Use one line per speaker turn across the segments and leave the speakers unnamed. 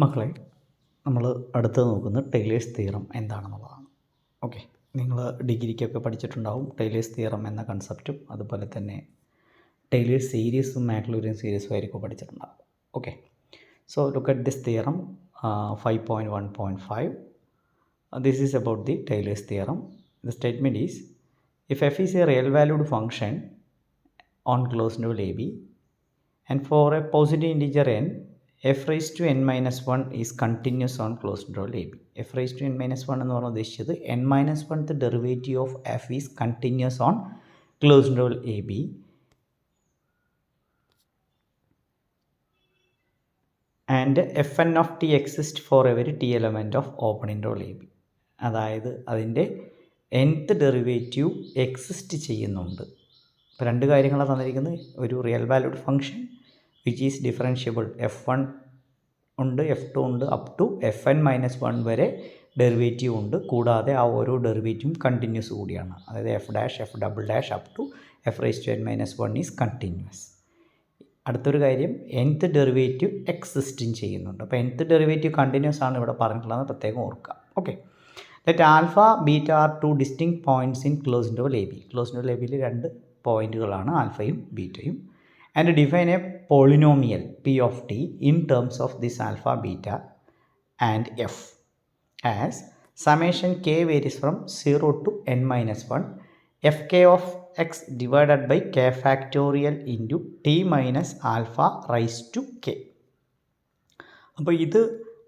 മക്കളെ, നമ്മൾ അടുത്ത് നോക്കുന്നത് ടെയ്ലേഴ്സ് തിയറം എന്താണെന്നുള്ളതാണ്. ഓക്കെ, നിങ്ങൾ ഡിഗ്രിക്കൊക്കെ പഠിച്ചിട്ടുണ്ടാവും ടെയ്ലേഴ്സ് തിയറം എന്ന കൺസെപ്റ്റും, അതുപോലെ തന്നെ ടെയ്ലേഴ്സ് സീരീസും മാക്ലൂരിൻ സീരീസും ആയിരിക്കും പഠിച്ചിട്ടുണ്ടാവും. Okay, so look at this theorem 5.1.5. This is about the Taylor's theorem. The statement is, if f is a real valued function on closed interval ab and for a positive integer n, f raised to n minus 1 is continuous on closed interval ab. f raised to n minus 1 എന്ന് പറഞ്ഞാൽ ഉദ്ദേശിച്ചത് n minus 1th derivative of f is continuous on closed interval ab and fn of t exists for every t element of open interval ab. അതായത് അതിൻ്റെ nth derivative exist ചെയ്യുന്നുണ്ട്. ഇപ്പോൾ രണ്ട് കാര്യങ്ങളാണ് തന്നിരിക്കുന്നത്. ഒരു real valued function which is differentiable f1 ഉണ്ട്, f2 ഉണ്ട്, അപ് ടു fn മൈനസ് 1 വരെ ഡെറിവേറ്റീവ് ഉണ്ട്. കൂടാതെ ആ ഓരോ ഡെറിവേറ്റീവും കണ്ടിന്യൂസ് കൂടിയാണ്. അതായത് f dash f double dash up to f raise to n minus 1 is continuous. അടുത്തൊരു കാര്യം, nth ഡെറിവേറ്റീവ് എക്സിസ്റ്റിങ് ചെയ്യുന്നുണ്ട്. അപ്പോൾ nth ഡെറിവേറ്റീവ് കണ്ടിന്യൂസ് ആണ് ഇവിടെ പറഞ്ഞിട്ടുള്ളത്, പ്രത്യേകം ഓർക്കുക. Okay, let alpha beta are two distinct points in closed interval ab. closed interval ab ൽ രണ്ട് പോയിന്റുകളാണ് ആൽഫയും ബീറ്റയും. and define a polynomial p of t in terms of this alpha beta and f as summation k varies from 0 to n minus 1 fk of x divided by k factorial into t minus alpha raised to k. അപ്പോൾ ഇത്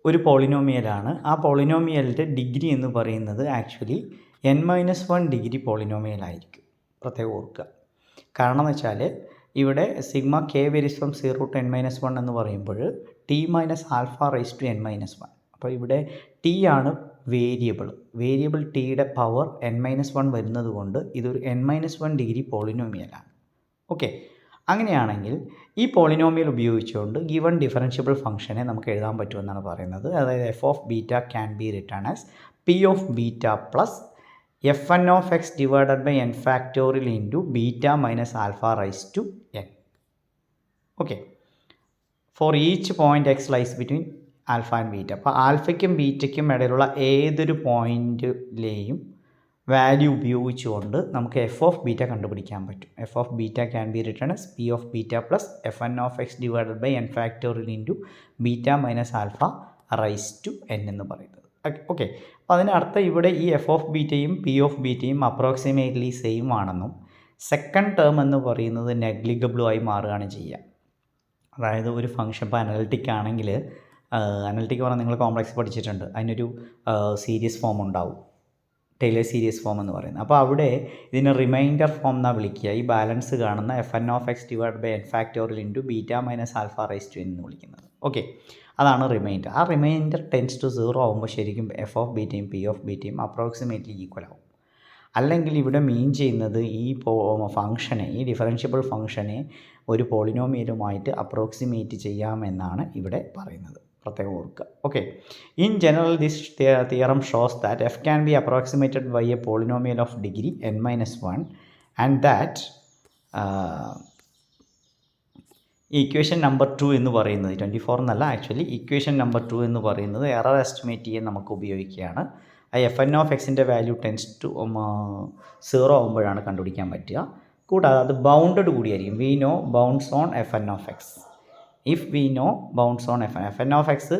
ഒരു പോളിനോമിയലാണ്. ആ പോളിനോമിയലിൻ്റെ degree എന്ന് പറയുന്നത് actually n-1 degree പോളിനോമിയലായിരിക്കും. പ്രത്യേകം ഓർക്കുക. കാരണം എന്ന് വെച്ചാൽ ഇവിടെ sigma k varies from 0 to n-1 എന്ന് പറയുമ്പോൾ t minus alpha raise to n-1. അപ്പോൾ ഇവിടെ ടി ആണ് വേരിയബിൾ ടിയുടെ പവർ n-1 വരുന്നത് കൊണ്ട് ഇതൊരു n-1 ഡിഗ്രി പോളിനോമിയലാണ്. ഓക്കെ, അങ്ങനെയാണെങ്കിൽ ഈ പോളിനോമിയൽ ഉപയോഗിച്ചുകൊണ്ട് ഗിവൺ ഡിഫറൻഷ്യബിൾ ഫംഗ്ഷനെ നമുക്ക് എഴുതാൻ പറ്റുമെന്നാണ് പറയുന്നത്. അതായത് f of beta can be written as p of beta plus f n of x divided by n factorial into beta minus alpha raise to n. Okay, for each point x lies between alpha and beta. അപ്പോൾ ആൽഫയ്ക്കും ബീറ്റയ്ക്കും ഇടയിലുള്ള ഏതൊരു പോയിൻറ്റിലെയും value ഉപയോഗിച്ചുകൊണ്ട് നമുക്ക് F of beta കണ്ടുപിടിക്കാൻ പറ്റും. F of beta can be written as p of beta plus f n of x divided by n factorial into beta minus alpha raise to n എന്ന് പറയുന്നത്. ഓക്കെ, അപ്പോൾ അതിനർത്ഥം ഇവിടെ ഈ എഫ് ഓഫ് ബീറ്റയും p of ബീറ്റയും approximately same ആണെന്നും second term എന്ന് പറയുന്നത് നെഗ്ലിഗബിളും ആയി മാറുകയാണ് ചെയ്യുക. അതായത് ഒരു ഫംഗ്ഷൻ ഇപ്പോൾ അനലിറ്റിക് ആണെങ്കിൽ, അനലിറ്റിക് പറഞ്ഞാൽ നിങ്ങൾ കോംപ്ലക്സ് പഠിച്ചിട്ടുണ്ട്, അതിനൊരു സീരീസ് ഫോം ഉണ്ടാവും, ടൈലേഴ്സ് സീരീസ് ഫോം എന്ന് പറയുന്നത്. അപ്പോൾ അവിടെ ഇതിനെ റിമൈൻഡർ ഫോം എന്നാണ് വിളിക്കുക. ഈ ബാലൻസ് കാണുന്ന f n of x divide by n factorial into beta minus alpha raise to n എന്ന് വിളിക്കുന്നത്. ഓക്കെ, അതാണ് റിമൈൻഡർ. ആ റിമൈൻഡർ ടെൻസ് ടു 0 ആകുമ്പോൾ ശരിക്കും എഫ് ഓഫ് ബീറ്റയും പി ഓഫ് ബീറ്റയും അപ്രോക്സിമേറ്റ്ലി ഈക്വൽ ആവും. അല്ലെങ്കിൽ ഇവിടെ മീൻ ചെയ്യുന്നത് ഈ ഫംഗ്ഷനെ, ഈ ഡിഫറൻഷ്യബിൾ ഫംഗ്ഷനെ ഒരു പോളിനോമിയലുമായിട്ട് അപ്രോക്സിമേറ്റ് ചെയ്യാമെന്നാണ് ഇവിടെ പറയുന്നത്. പ്രത്യേകം ഓർക്കുക. Okay, in general this theorem shows that f can be approximated by a polynomial of degree n-1 and that equation number 2 എന്ന് പറയുന്നത് 24 എന്നല്ല, ആക്ച്വലി ഇക്വേഷൻ നമ്പർ 2 എന്ന് പറയുന്നത് എറർ എസ്റ്റിമേറ്റ് ചെയ്യാൻ നമുക്ക് ഉപയോഗിക്കുകയാണ്. ആ എഫ് എൻ ഓഫ് എക്സിൻ്റെ വാല്യൂ ടെൻസ് ടു 0 ആകുമ്പോഴാണ് കണ്ടുപിടിക്കാൻ പറ്റുക. കൂടാതെ അത് ബൗണ്ടഡ് കൂടിയായിരിക്കും. We know bounds on f n of x. If we know bounds on f n of x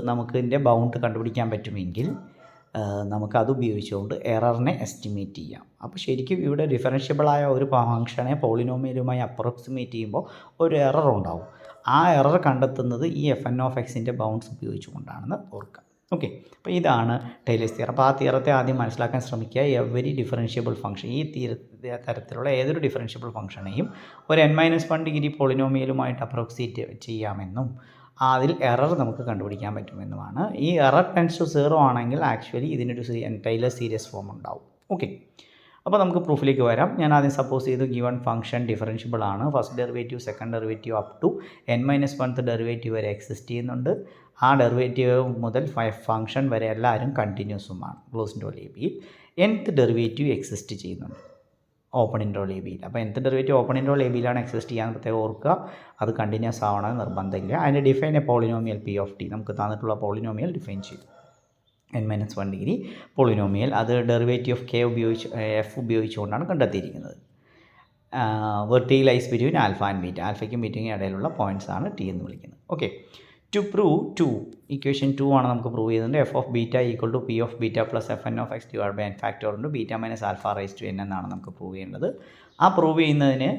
നമുക്ക് ഇതിൻ്റെ ബൗണ്ട് കണ്ടുപിടിക്കാൻ പറ്റുമെങ്കിൽ നമുക്കത് ഉപയോഗിച്ചുകൊണ്ട് എററിനെ എസ്റ്റിമേറ്റ് ചെയ്യാം. അപ്പോൾ ശരിക്കും ഇവിടെ ഡിഫറൻഷ്യബിളായ ഒരു ഫംഗ്ഷനെ പോളിനോമിയലുമായി അപ്രോക്സിമേറ്റ് ചെയ്യുമ്പോൾ ഒരു എറർ ഉണ്ടാവും. ആ എറർ കണ്ടെത്തുന്നത് ഈ എഫ് എൻ ഓഫ് എക്സിൻ്റെ ബൗണ്ട്സ് ഉപയോഗിച്ചുകൊണ്ടാണെന്ന് ഓർക്കുക. ഓക്കെ, അപ്പോൾ ഇതാണ് ടൈലേഴ്സ് തിയറം. അപ്പോൾ ആ തിയറത്തെ ആദ്യം മനസ്സിലാക്കാൻ ശ്രമിക്കുക. എവരി ഡിഫറൻഷ്യബിൾ ഫംഗ്ഷൻ, ഈ തരത്തിലുള്ള ഏതൊരു ഡിഫറൻഷ്യബിൾ ഫംഗ്ഷനെയും ഒരു n-1 ഡിഗ്രി പോളിനോമിയലുമായിട്ട് അപ്രോക്സിമേറ്റ് ചെയ്യാമെന്നും അതിൽ എറർ നമുക്ക് കണ്ടുപിടിക്കാൻ പറ്റുമെന്നുമാണ്. ഈ എറർ ടെൻസ് ടു 0 ആണെങ്കിൽ ആക്ച്വലി ഇതിനൊരു ടൈലേഴ്സ് സീരീസ് ഫോം ഉണ്ടാവും. ഓക്കെ, അപ്പോൾ നമുക്ക് പ്രൂഫിലേക്ക് വരാം. ഞാൻ ആദ്യം സപ്പോസ് ചെയ്തു ഗിവൺ ഫംഗ്ഷൻ ഡിഫറൻഷ്യബിൾ ആണ്. First derivative, second derivative up to n-1th derivative വരെ എക്സിസ്റ്റ് ചെയ്യുന്നുണ്ട്. ആ ഡെറിവേറ്റീവ് മുതൽ ഫംഗ്ഷൻ വരെ എല്ലാവരും കണ്ടിന്യൂസുമാണ് ക്ലോസ്ഡ് ഇന്റർവൽ ab യിൽ. nth ഡെറിവേറ്റീവ് എക്സിസ്റ്റ് ചെയ്യുന്നുണ്ട്. ഓപ്പൺ ഇൻട്രോൾ എ ബിയിൽ. അപ്പോൾ nth derivative open interval a ബിയിലാണ് എക്സിസ്റ്റ് ചെയ്യാൻ പ്രത്യേകം ഓർക്കുക. അത് കണ്ടിന്യൂസ് ആവണമെന്ന് നിർബന്ധമില്ല. അതിൻ്റെ define a polynomial P of t, നമുക്ക് തന്നിട്ടുള്ള പോളിനോമിയൽ ഡിഫൈൻ ചെയ്തു. n-1 ഡിഗ്രി പോളിനോമിയൽ, അത് ഡെറിവേറ്റീവ് ഓഫ് കെ ഉപയോഗിച്ച് എഫ് ഉപയോഗിച്ചുകൊണ്ടാണ് കണ്ടെത്തിയിരിക്കുന്നത്. Where t lies between alpha and beta, ആൽഫയ്ക്കും ബീറ്റയ്ക്കും ഇടയിലുള്ള പോയിൻറ്റ്സ് ആണ് ടി എന്ന് വിളിക്കുന്നത്. ഓക്കെ, ടു പ്രൂവ് 2, ഇക്വേഷൻ 2 ആണ് നമുക്ക് പ്രൂവ് ചെയ്തിട്ടുണ്ട്. F of beta equal to p of beta plus f n of x divide by n factor ഉണ്ട് beta minus alpha raise to n എന്നാണ് നമുക്ക് പ്രൂവ് ചെയ്യേണ്ടത്. ആ പ്രൂവ് ചെയ്യുന്നതിന്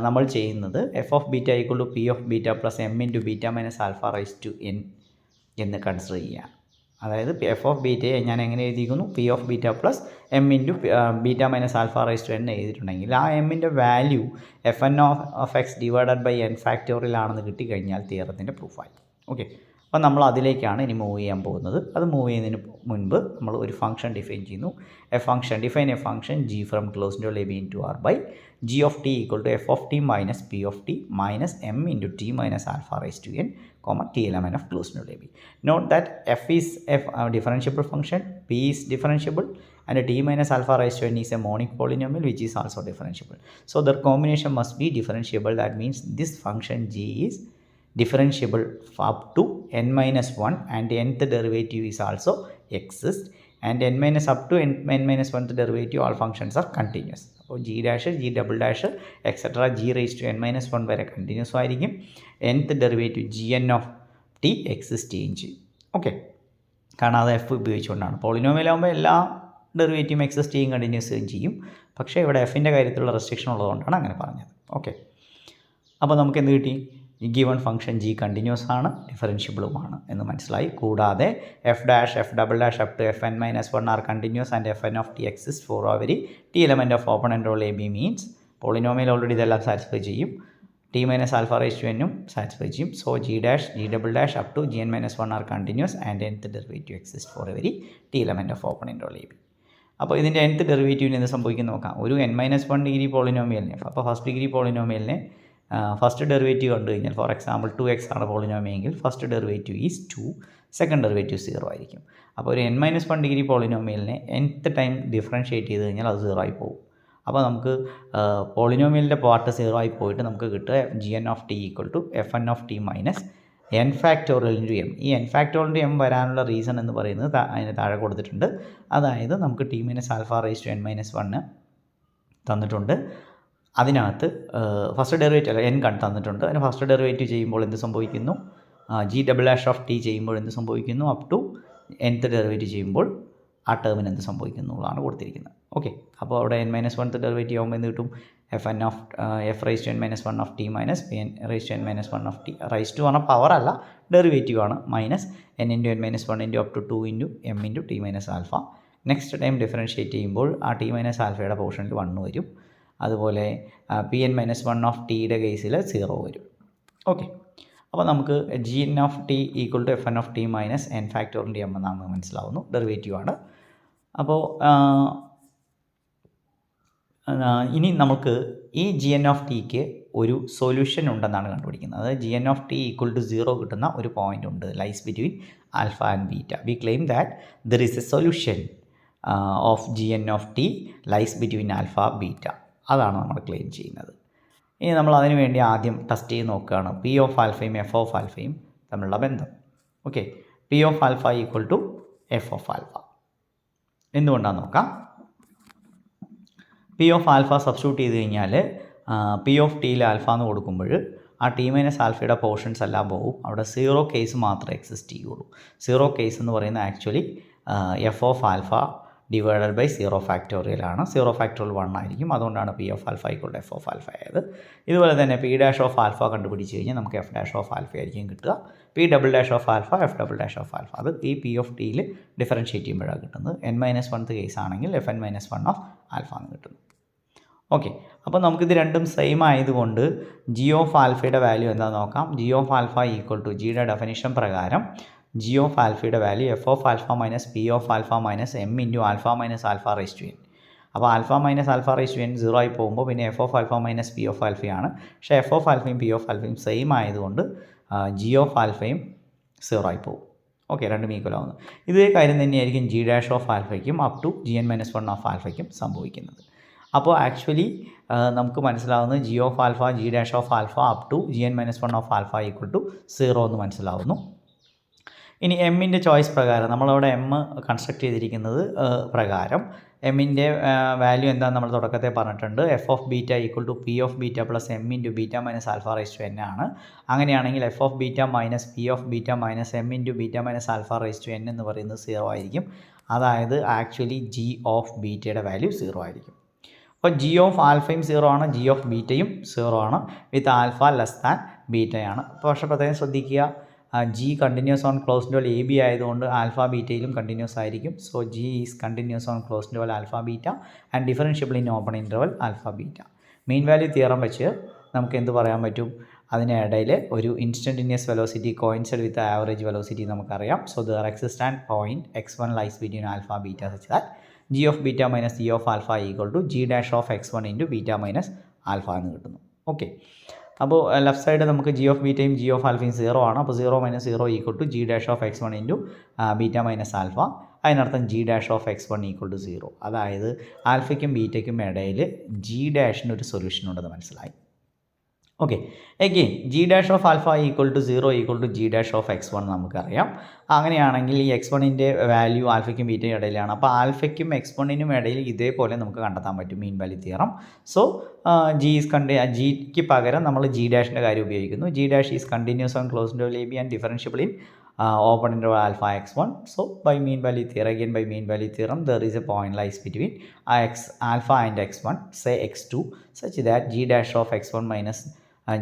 നമ്മൾ ചെയ്യുന്നത് f of beta equal to p of beta plus m into beta minus alpha raise to n എന്ന് consider ചെയ്യുക. അതായത് എഫ് ഓഫ് ബീറ്റയെ ഞാൻ എങ്ങനെ എഴുതിയിരിക്കുന്നു, p of beta plus m into beta minus alpha raise to n എഴുതിയിട്ടുണ്ടെങ്കിൽ ആ എമ്മിൻ്റെ value f n of x divided by n ഫാക്ടോറിയലാണെന്ന് കിട്ടിക്കഴിഞ്ഞാൽ തിയറത്തിൻ്റെ പ്രൂഫായി. ഓക്കെ, അപ്പോൾ നമ്മൾ അതിലേക്കാണ് ഇനി മൂവ് ചെയ്യാൻ പോകുന്നത്. അത് മൂവ് ചെയ്യുന്നതിന് മുൻപ് നമ്മൾ ഒരു ഫംഗ്ഷൻ ഡിഫൈൻ ചെയ്യുന്നു. Define a function g from closed into a b into r by g of t equal to f of t minus p of t minus m into t minus alpha raise to n t element of closed into a b. Note that f is a differentiable function, p is differentiable, and t minus alpha raised to n is a monic polynomial which is also differentiable. So their combination must be differentiable. That means this function g is differentiable up to n minus 1 and nth derivative is also exists, and n minus up to n minus 1th derivative all functions are continuous. അപ്പോൾ g dash g double dash etcetera g raise to n-1 വരെ continuous ആയിരിക്കും. nth derivative g n of t exist ചെയ്യുകയും ചെയ്യും. Okay, കാരണം അത് F ഉപയോഗിച്ചുകൊണ്ടാണ്. പോളിനോമിയലാകുമ്പോൾ എല്ലാ ഡെറിവേറ്റീവും എക്സിസ്റ്റ് ചെയ്യും, കണ്ടിന്യൂസ് ചെയ്യും. പക്ഷേ ഇവിടെ എഫിൻ്റെ കാര്യത്തിലുള്ള റെസ്ട്രിക്ഷൻ ഉള്ളതുകൊണ്ടാണ് അങ്ങനെ പറഞ്ഞത്. ഓക്കെ, അപ്പോൾ നമുക്ക് എന്ത് കിട്ടി? ഗിവൺ ഫംഗ്ഷൻ ജി കണ്ടിന്യൂസ് ആണ്, ഡിഫറൻഷ്യബിളുമാണ് എന്ന് മനസ്സിലായി. കൂടാതെ f dash f double dash up to f n-1 are continuous and f n of t exist for every t element of open interval a b means polynomial already ഇതെല്ലാം satisfy ചെയ്യും. T minus alpha raise to എന്നും satisfy ചെയ്യും. So g dash g double dash up to g n-1 are continuous and nth derivative exist for every t element of open interval a b. അപ്പോൾ ഇതിൻ്റെ nth ഡെറിവേറ്റീവിന് എന്ത് സംഭവിക്കും നോക്കാം. ഒരു n-1 degree പോളിനോമിയലിനെ, അപ്പോൾ ഫസ്റ്റ് ഡിഗ്രി പോളിനോമിയലിനെ ഫസ്റ്റ് ഡെറിവേറ്റീവ് കണ്ടു കഴിഞ്ഞാൽ, ഫോർ എക്സാമ്പിൾ 2x ആണ് പോളിനോമിയെങ്കിൽ first derivative is 2, second derivative 0 ആയിരിക്കും. അപ്പോൾ ഒരു n-1 ഡിഗ്രി പോളിനോമിയലിനെ nth ടൈം ഡിഫറൻഷ്യേറ്റ് ചെയ്ത് കഴിഞ്ഞാൽ അത് 0 ആയി പോകും. അപ്പോൾ നമുക്ക് പോളിനോമിയലിൻ്റെ പാർട്ട് 0 ആയി പോയിട്ട് നമുക്ക് കിട്ടുക g n of t equal to f n of t minus n factorial into m. ഈ എൻ ഫാക്ടോറിയൽ എം വരാനുള്ള റീസൺ എന്ന് പറയുന്നത് അതിന് താഴെ കൊടുത്തിട്ടുണ്ട്. അതായത് നമുക്ക് t minus alpha raise to n-1 തന്നിട്ടുണ്ട്. അതിനകത്ത് ഫസ്റ്റ് ഡെറിവേറ്റീവ് അല്ല n തന്നിട്ടുണ്ട്. അതിന് ഫസ്റ്റ് ഡെറിവേറ്റീവ് ചെയ്യുമ്പോൾ എന്ത് സംഭവിക്കുന്നു, G double dash of T ചെയ്യുമ്പോൾ എന്ത് സംഭവിക്കുന്നു, അപ് ടു nth ഡെറിവേറ്റീവ് ചെയ്യുമ്പോൾ ആ ടേമിന് എന്ത് സംഭവിക്കുന്നു എന്നാണ് കൊടുത്തിരിക്കുന്നത്. ഓക്കെ, അപ്പോൾ അവിടെ n-1th ഡെറിവേറ്റീവ് ആകുമ്പോൾ എന്ത് കിട്ടും, f n of f raise to n-1 of t minus n raise to n-1 of t. Raise to പറഞ്ഞാൽ പവർ അല്ല, ഡെറിവേറ്റീവ് ആണ്. Minus n into n-1 into up to 2 into m into t minus alpha. Next time differentiate ചെയ്യുമ്പോൾ ആ T minus ആൽഫയുടെ പോർഷനിൽ 1 വരും. അതുപോലെ P n-1 of ടിയുടെ കേസിൽ 0 വരും. ഓക്കെ, അപ്പോൾ നമുക്ക് g n of t equal to f n of t minus n ഫാക്ടോറിൻ്റെ എം എന്നാണ് മനസ്സിലാവുന്നു, ഡെറിവേറ്റീവ് ആണ്. അപ്പോൾ ഇനി നമുക്ക് ഈ ജി എൻ ഓഫ് ടിക്ക് ഒരു സൊല്യൂഷൻ ഉണ്ടെന്നാണ് കണ്ടുപിടിക്കുന്നത്. അതായത് g n of t equal to 0 കിട്ടുന്ന ഒരു പോയിൻ്റ് ഉണ്ട്, lies between alpha and beta. We claim that there is a solution of g n of t lies between alpha beta. അതാണ് നമ്മൾ ക്ലെയിം ചെയ്യുന്നത്. ഇനി നമ്മൾ അതിനു വേണ്ടി ആദ്യം ടെസ്റ്റ് ചെയ്ത് നോക്കുകയാണ് പി ഓഫ് ആൽഫയും എഫ് ഓഫ് ആൽഫയും തമ്മിലുള്ള ബന്ധം. Okay, p of alpha equal to f of alpha. എന്തുകൊണ്ടാണെന്ന് നോക്കാം. പി ഓഫ് ആൽഫ സബ്സ്റ്റിറ്റ്യൂട്ട് ചെയ്ത് കഴിഞ്ഞാൽ പി ഓഫ് ടിയിൽ ആൽഫ എന്ന് കൊടുക്കുമ്പോൾ ആ ടി മൈനസ് ആൽഫയുടെ പോർഷൻസ് എല്ലാം പോകും. അവിടെ 0 കേസ് മാത്രമേ എക്സിസ്റ്റ് ചെയ്യുള്ളൂ. 0 കേസ് എന്ന് പറയുന്നത് actually f of alpha divided by 0 ഫാക്ടോറിയലാണ്. 0 ഫാക്ടോറിയൽ 1 ആയിരിക്കും. അതുകൊണ്ടാണ് p of alpha equal to f of alpha ആയത്. ഇതുപോലെ തന്നെ പി ഡാഷ് ഓഫ് ആൽഫ കണ്ടുപിടിച്ച് കഴിഞ്ഞാൽ നമുക്ക് എഫ് ഡാഷ് ഓഫ് ആൽഫ ആയിരിക്കും കിട്ടുക. P double dash of alpha, F double dash of alpha, അത് ഈ പി ഓഫ് ടിയിൽ ഡിഫറൻഷ്യേറ്റ് ചെയ്യുമ്പോഴാണ് കിട്ടുന്നത്. n-1th കേസ് ആണെങ്കിൽ എഫ് n-1 ഓഫ് ആൽഫ എന്ന് കിട്ടുന്നു. ഓക്കെ, അപ്പോൾ നമുക്കിത് രണ്ടും സെയിം ആയതുകൊണ്ട് ജി ഓഫ് ആൽഫയുടെ വാല്യൂ എന്താണെന്ന് നോക്കാം. G of alpha equal to ജിയുടെ ഡെഫിനിഷൻ പ്രകാരം ജി ഓഫ് ആൽഫയുടെ value f of alpha minus p of alpha minus m into alpha minus alpha raise to n. അപ്പോൾ alpha minus alpha raise to n 0 ആയി പോകുമ്പോൾ പിന്നെ f of alpha minus p of ആൽഫയാണ്. പക്ഷേ f of ആൽഫയും p of ആൽഫയും same ആയതുകൊണ്ട് g of ആൽഫയും 0 ആയി പോകും. ഓക്കെ, രണ്ടും ഈക്വൽ ആവുന്നു. ഇതേ കാര്യം തന്നെയായിരിക്കും ജി ഡാഷ് ഓഫ് ആൽഫയ്ക്കും up to g n-1 of ആൽഫയ്ക്കും സംഭവിക്കുന്നത്. അപ്പോൾ ആക്ച്വലി നമുക്ക് മനസ്സിലാവുന്നത് g of alpha g dash of alpha up to gn-1 of alpha equal to 0 എന്ന് മനസ്സിലാവുന്നു. ഇനി എമ്മിൻ്റെ ചോയ്സ് പ്രകാരം നമ്മളവിടെ എം കൺസ്ട്രക്ട് ചെയ്തിരിക്കുന്നത് പ്രകാരം എമ്മിൻ്റെ വാല്യൂ എന്താണെന്ന് നമ്മൾ തുടക്കത്തെ പറഞ്ഞിട്ടുണ്ട്. F of beta equal to p of beta plus m into beta minus alpha raise to n ആണ്. അങ്ങനെയാണെങ്കിൽ f of beta minus p of beta minus m into beta minus alpha raise to n എന്ന് പറയുന്നത് 0 ആയിരിക്കും. അതായത് actually g of ബീറ്റയുടെ value 0 ആയിരിക്കും. അപ്പോൾ G of ആൽഫയും 0 ആണ്, ജി ഓഫ് ബീറ്റയും 0 ആണ്, വിത്ത് ആൽഫ ലെസ് ദാൻ ബീറ്റയാണ്. അപ്പോൾ പക്ഷേ പ്രത്യേകം ശ്രദ്ധിക്കുക, g continuous on closed interval a b ആയതുകൊണ്ട് ആൽഫ ബീറ്റയിലും കണ്ടിന്യൂസ് ആയിരിക്കും. So g is continuous on closed interval alpha beta and differentiable in open interval alpha beta. Mean value theorem വെച്ച് നമുക്ക് എന്ത് പറയാൻ പറ്റും, അതിനിടയിൽ ഒരു instantaneous velocity coincide with average velocity നമുക്കറിയാം. So there exist and point x1 lies between alpha beta such that G of beta minus g of alpha equal to g dash of x1 into beta minus alpha എന്ന് കിട്ടുന്നു. Okay, അപ്പോൾ left side നമുക്ക് g of ബീറ്റയും g of ആൽഫയും 0 ആണ്. അപ്പോൾ 0 minus 0 equal to g dash of x1 into beta minus alpha. അതിനർത്ഥം g dash of x1 equal to 0. അതായത് ആൽഫയ്ക്കും ബീറ്റയ്ക്കും ഇടയിൽ ജി ഡാഷിന് ഒരു സൊല്യൂഷൻ ഉണ്ടെന്ന് മനസ്സിലായി. Okay, again g dash of alpha equal to 0 equal to g dash of x1 നമുക്കറിയാം. അങ്ങനെയാണെങ്കിൽ ഈ x1ൻ്റെ value ആൽഫയ്ക്കും ബീറ്റയും ഇടയിലാണ്. അപ്പോൾ ആൽഫയ്ക്കും x1നും ഇടയിൽ ഇതേപോലെ നമുക്ക് കണ്ടെത്താൻ പറ്റും മീൻ വാല്യൂ തിയറം. സോ ജിക്ക് പകരം നമ്മൾ ജി ഡാഷിൻ്റെ കാര്യം ഉപയോഗിക്കുന്നു. G dash is continuous on closed interval a B and differentiable in open interval alpha x1. So by mean value theorem, again by mean value theorem, there is a point lies between alpha and x1, say x2, such that g dash of x1 minus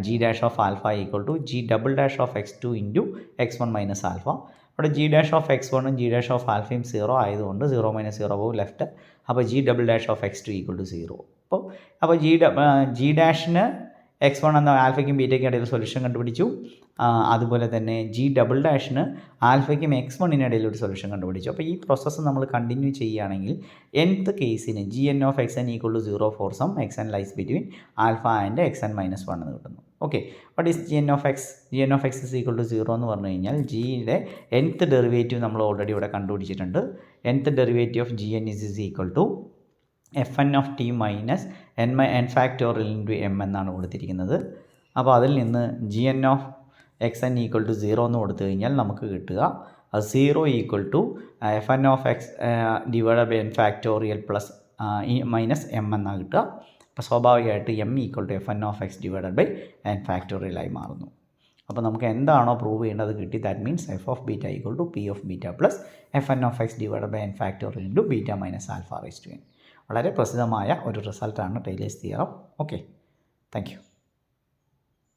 g dash of alpha equal to g double dash of x2 into x1 minus alpha. ഇവിടെ g dash of x1 g dash of ആൽഫയും 0 ആയതുകൊണ്ട് 0 minus 0 പോകും left. അപ്പോൾ g double dash of x2 equal to 0. അപ്പോൾ G ഡാഷിന് x1 എന്ന ആൽഫയ്ക്കും ബീറ്റയ്ക്കും ഇടയിൽ solution കണ്ടുപിടിച്ചു. അതുപോലെ തന്നെ ജി ഡബിൾ ഡാഷിന് ആൽഫയ്ക്കും x1-നിടയിൽ ഒരു സൊല്യൂഷൻ കണ്ടുപിടിച്ചു. അപ്പോൾ ഈ പ്രോസസ്സ് നമ്മൾ കണ്ടിന്യൂ ചെയ്യുകയാണെങ്കിൽ nth കേസിന് g n of xn equal to 0 for some xn lies between alpha and xn minus 1 എന്ന് കിട്ടുന്നു. Okay, but is g n of x is equal to 0 എന്ന് പറഞ്ഞു കഴിഞ്ഞാൽ ജിയുടെ nth ഡെറിവേറ്റീവ് നമ്മൾ ഓൾറെഡി ഇവിടെ കണ്ടുപിടിച്ചിട്ടുണ്ട്. nth derivative of g n is equal to fn of t minus n factorial into m എന്നാണ് കൊടുത്തിരിക്കുന്നത്. അപ്പോൾ അതിൽ നിന്ന് g n of xn equal to 0 എന്ന് കൊടുത്തു കഴിഞ്ഞാൽ നമുക്ക് കിട്ടുക 0 equal to fn of x divide by n factorial plus minus m എന്നാണ് കിട്ടുക. അപ്പോൾ സ്വാഭാവികമായിട്ട് m equal to fn of x divide by n ഫാക്ടോറിയലായി മാറുന്നു. അപ്പോൾ നമുക്ക് എന്താണോ പ്രൂവ് ചെയ്യേണ്ടത് കിട്ടി. That means f of beta equal to p of beta plus fn of x divide by n factorial into beta minus alpha raise to n. വളരെ പ്രസിദ്ധമായ ഒരു റിസൾട്ടാണ് Taylor's theorem. Okay, thank U.